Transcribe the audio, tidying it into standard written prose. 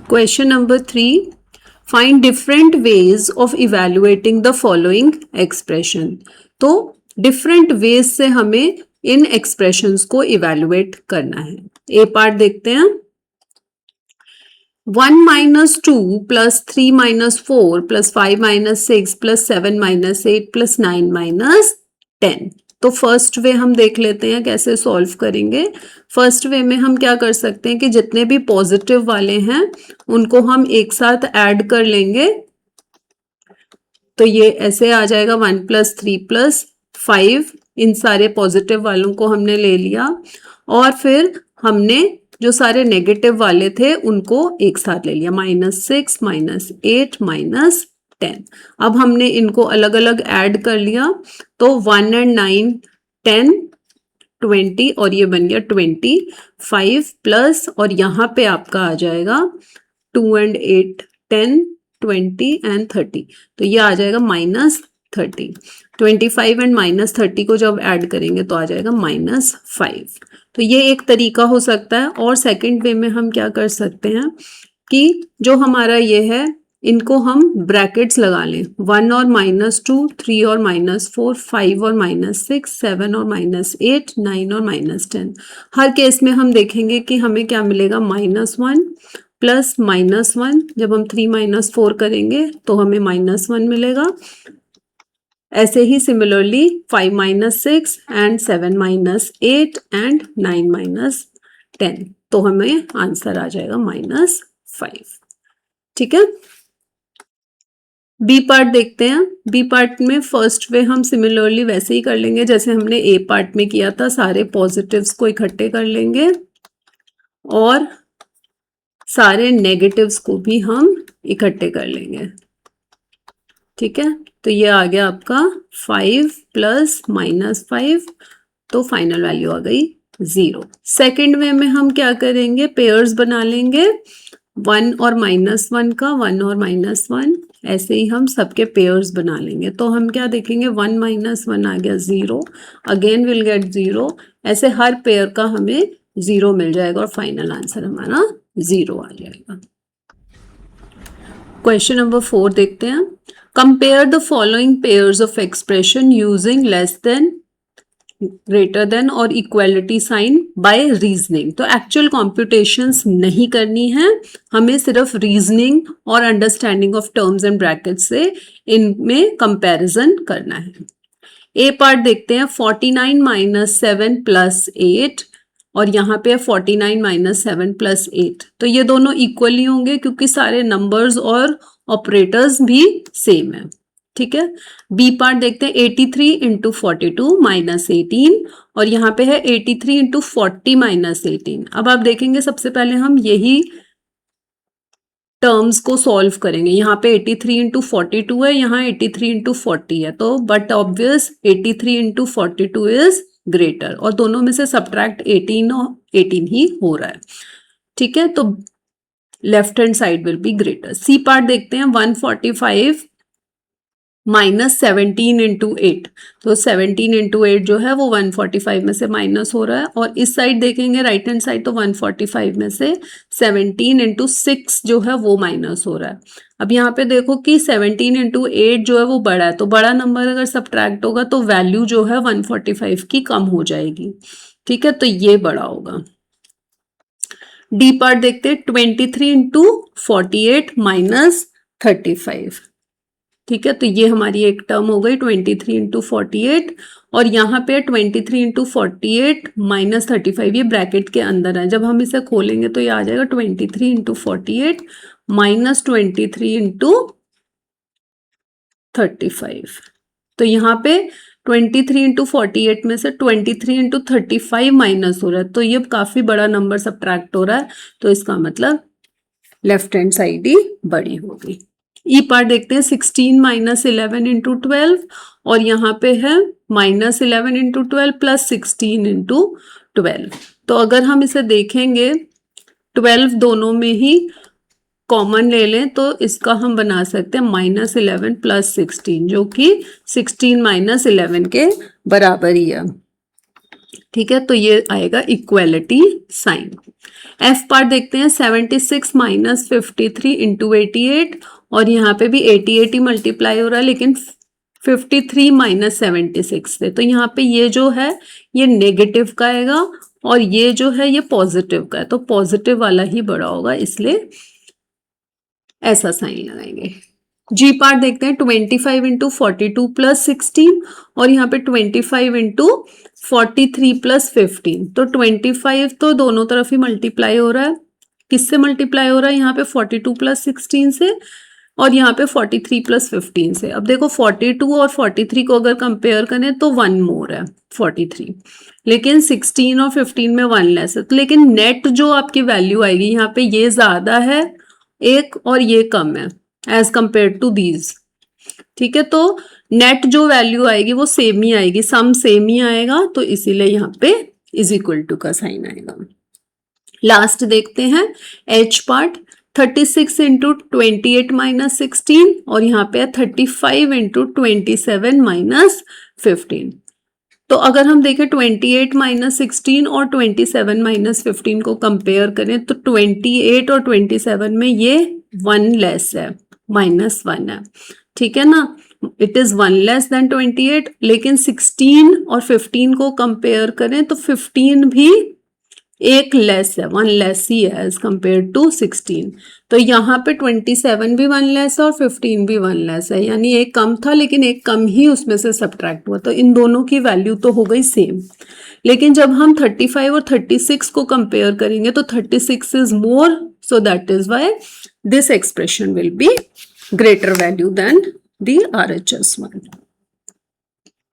Question number 3, find different ways of evaluating the following expression. तो different ways से हमें इन expressions को evaluate करना है। ए पार्ट देखते हैं। 1 minus 2 plus 3 minus 4 plus 5 minus 6 plus 7 minus 8 plus 9 minus 10। तो फर्स्ट वे हम देख लेते हैं कैसे सॉल्व करेंगे। फर्स्ट वे में हम क्या कर सकते हैं कि जितने भी पॉजिटिव वाले हैं उनको हम एक साथ ऐड कर लेंगे। तो ये ऐसे आ जाएगा 1 plus 3 plus 5, इन सारे पॉजिटिव वालों को हमने ले लिया और फिर हमने जो सारे नेगेटिव वाले थे उनको एक साथ ले लिया, -6 -8 -10। अब हमने इनको अलग अलग ऐड कर लिया तो 1 and 9 10 20 और ये बन गया 25 प्लस और यहाँ पे आपका आ जाएगा 2 and 8 10 20 and 30। तो ये आ जाएगा -30। 25 एंड -30 को जब ऐड करेंगे तो आ जाएगा -5। तो ये एक तरीका हो सकता है। और सेकंड वे में हम क्या कर सकते हैं कि जो हमारा ये है इनको हम ब्रैकेट्स लगा लें, 1 और -2, 3 और -4, 5 और -6, 7 और -8, 9 और -10। हर केस में हम देखेंगे कि हमें क्या मिलेगा, -1 प्लस -1। जब हम 3 - 4 करेंगे तो हमें -1 मिलेगा। ऐसे ही सिमिलरली 5 - 6 एंड 7 - 8 एंड 9 - 10। तो हमें आंसर आ जाएगा -5। ठीक है। बी पार्ट देखते हैं। बी पार्ट में फर्स्ट वे हम सिमिलरली वैसे ही कर लेंगे जैसे हमने ए पार्ट में किया था। सारे पॉजिटिव्स को इकट्ठे कर लेंगे और सारे नेगेटिव्स को भी हम इकट्ठे कर लेंगे। ठीक है। तो ये आ गया आपका 5 प्लस -5, तो फाइनल वैल्यू आ गई 0। सेकेंड वे में हम क्या करेंगे, पेयर्स बना लेंगे 1 और -1 का, 1 और -1, ऐसे ही हम सबके पेयर्स बना लेंगे। तो हम क्या देखेंगे, 1 - 1 आ गया 0, अगेन विल गेट 0। ऐसे हर पेयर का हमें 0 मिल जाएगा और फाइनल आंसर हमारा 0 आ जाएगा। क्वेश्चन नंबर 4 देखते हैं। Compare the following pairs of expression using less than, greater than और इक्वलिटी साइन बाय रीजनिंग। तो एक्चुअल कॉम्प्यूटेशंस नहीं करनी है, हमें सिर्फ रीजनिंग और understanding of terms and bracket से इनमें कंपैरिजन करना है। ए पार्ट देखते हैं। 49 - 7 + 8 और यहाँ पे 49 - 7 + 8। तो ये दोनों इक्वली होंगे क्योंकि सारे नंबर्स और ऑपरेटर्स भी सेम है। ठीक है। बी पार्ट देखते हैं। 83 × 42 -18 और यहाँ पे है 83 × 40 -18। अब आप देखेंगे सबसे पहले हम यही टर्म्स को सॉल्व करेंगे। यहाँ पे 83 × 42 है, यहाँ 83 × 40 है, तो बट ऑब्वियस 83 × 42 इज ग्रेटर और दोनों में से सब्ट्रैक्ट 18 और 18 ही हो रहा है। ठीक है। तो left hand side will be greater. C part देखते हैं। 145 -17 × 8। तो 17 × 8 जो है वो 145 में से माइनस हो रहा है और इस साइड देखेंगे राइट हैंड साइड तो 145 में से 17 × 6 जो है वो माइनस हो रहा है। अब यहाँ पे देखो कि 17 × 8 जो है वो बड़ा है, तो बड़ा नंबर अगर सब्ट्रैक्ट होगा तो वैल्यू जो है 145 की कम हो जाएगी। ठीक है। तो ये बड़ा होगा। डी पार्ट देखते हैं। 23 × 48 -35। ठीक है। तो ये हमारी एक टर्म हो गई 23 × 48 और यहाँ पे 23 × 48 -35, ये ब्रैकेट के अंदर है। जब हम इसे खोलेंगे तो ये आ जाएगा 23 × 48 -23 × 35। तो यहाँ पे 23 × 48 में से 23 × 35 माइनस हो रहा है, तो ये काफी बड़ा नंबर सब्ट्रैक्ट हो रहा है, तो इसका मतलब लेफ्ट हैंड साइड ही बड़ी होगी। ई पार्ट देखते हैं। 16 - 11 × 12 और यहाँ पे है -11 × 12 + 16 × 12। तो अगर हम इसे देखेंगे 12 दोनों में ही कॉमन ले लें तो इसका हम बना सकते हैं -11 + 16 जो कि 16 - 11 के बराबर ही है। ठीक है, तो ये आएगा इक्वेलिटी साइन। एफ पार्ट देखते हैं, 76 माइनस 53 इंटू 88, और यहाँ पे भी 88 ही मल्टीप्लाई हो रहा है लेकिन 53 माइनस 76 से, तो यहाँ पे ये जो है ये नेगेटिव का आएगा और ये जो है ये पॉजिटिव का है, तो पॉजिटिव वाला ही बड़ा होगा, इसलिए ऐसा साइन लगाएंगे। जी पार्ट देखते हैं, 25 इंटू 42 प्लस 16, और यहाँ पे 25 इंटू 43 प्लस 15, तो 25 तो दोनों तरफ ही मल्टीप्लाई हो रहा है, किससे मल्टीप्लाई हो रहा है, यहाँ पे 42 प्लस 16 से, और यहाँ पे 43 प्लस 15 से। अब देखो 42 और 43 को अगर कंपेयर करें तो 1 मोर है 43, लेकिन 16 और 15 में 1 लेस है, तो लेकिन नेट जो आपकी वैल्यू आएगी यहाँ पे ये ज्यादा है एक और ये कम है एज कंपेयर टू दीज। ठीक है, तो नेट जो वैल्यू आएगी वो सेम ही आएगी, सम सेम ही आएगा, तो इसीलिए यहाँ पे इज इक्वल टू का साइन आएगा। लास्ट देखते हैं एच पार्ट, 36 इंटू 28 माइनस 16, और यहाँ पे 35 इंटू 27 माइनस 15। तो अगर हम देखें 28 माइनस 16 और 27 माइनस 15 को कंपेयर करें तो 28 और 27 में ये 1 लेस है, -1 है, ठीक है ना, इट इज 1 लेस देन 28, लेकिन 16 और 15 को कंपेयर करें तो 15 भी एक लेस है, 1 लेस ही है एज कंपेयर टू 16, तो यहाँ पे 27 भी 1 लेस है और 15 भी 1 लेस है, यानी एक कम था लेकिन एक कम ही उसमें से सब्ट्रैक्ट हुआ, तो इन दोनों की वैल्यू तो हो गई सेम। लेकिन जब हम 35 और 36 को कंपेयर करेंगे तो 36 is more, so that is why this expression will be greater value than the RHS one।